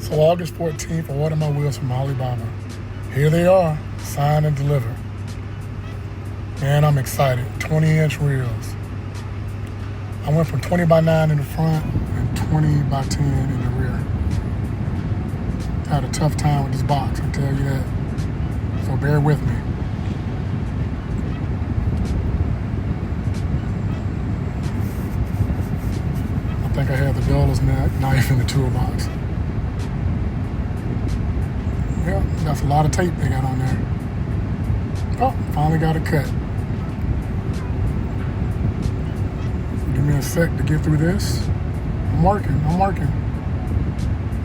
So August 14th, I ordered my wheels from Alibaba. Here they are, signed and delivered. Man, I'm excited. 20-inch wheels. I went from 20 by 9 in the front and 20 by 10 in the rear. I had a tough time with this box, I'll tell you that. So bear with me. I think I had the builder's knife in the toolbox. Yeah, that's a lot of tape they got on there. Oh, finally got it cut. Give me a sec to get through this. I'm working.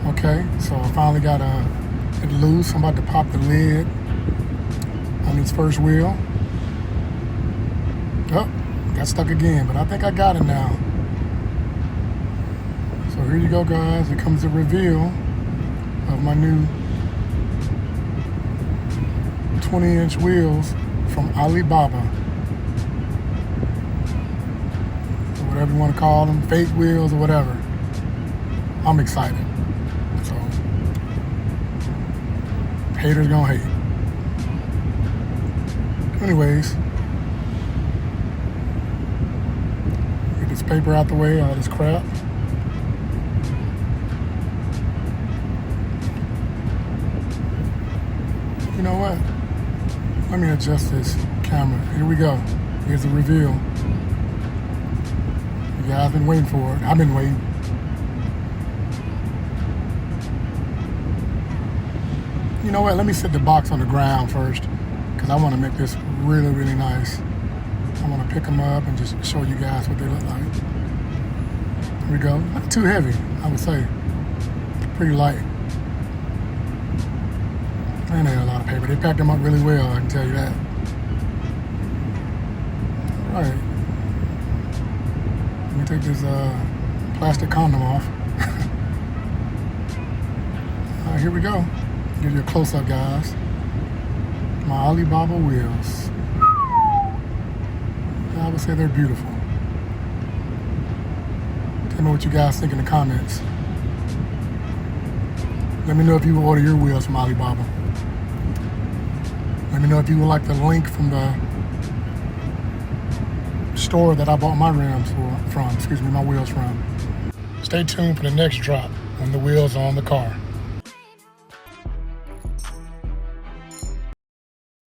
Okay, so I finally got it loose. I'm about to pop the lid on this first wheel. Oh, got stuck again, but I think I got it now. So here you go, guys. Here comes the reveal of my new 20-inch wheels from Alibaba. So whatever you want to call them, fake wheels or whatever. I'm excited. So haters gonna hate. Anyways, get this paper out the way, all this crap. You know what? Let me adjust this camera. Here we go. Here's the reveal. You guys been waiting for it. I've been waiting. You know what? Let me set the box on the ground first because I want to make this really, really nice. I want to pick them up and just show you guys what they look like. Here we go. Not too heavy, I would say. Pretty light. And they had a lot of paper. They packed them up really well, I can tell you that. All right. Let me take this plastic condom off. All right, here we go. Give you a close-up, guys. My Alibaba wheels. I would say they're beautiful. Tell me what you guys think in the comments. Let me know if you will order your wheels from Alibaba. Let me know if you would like the link from the store that I bought my rims my wheels from. Stay tuned for the next drop when the wheels are on the car.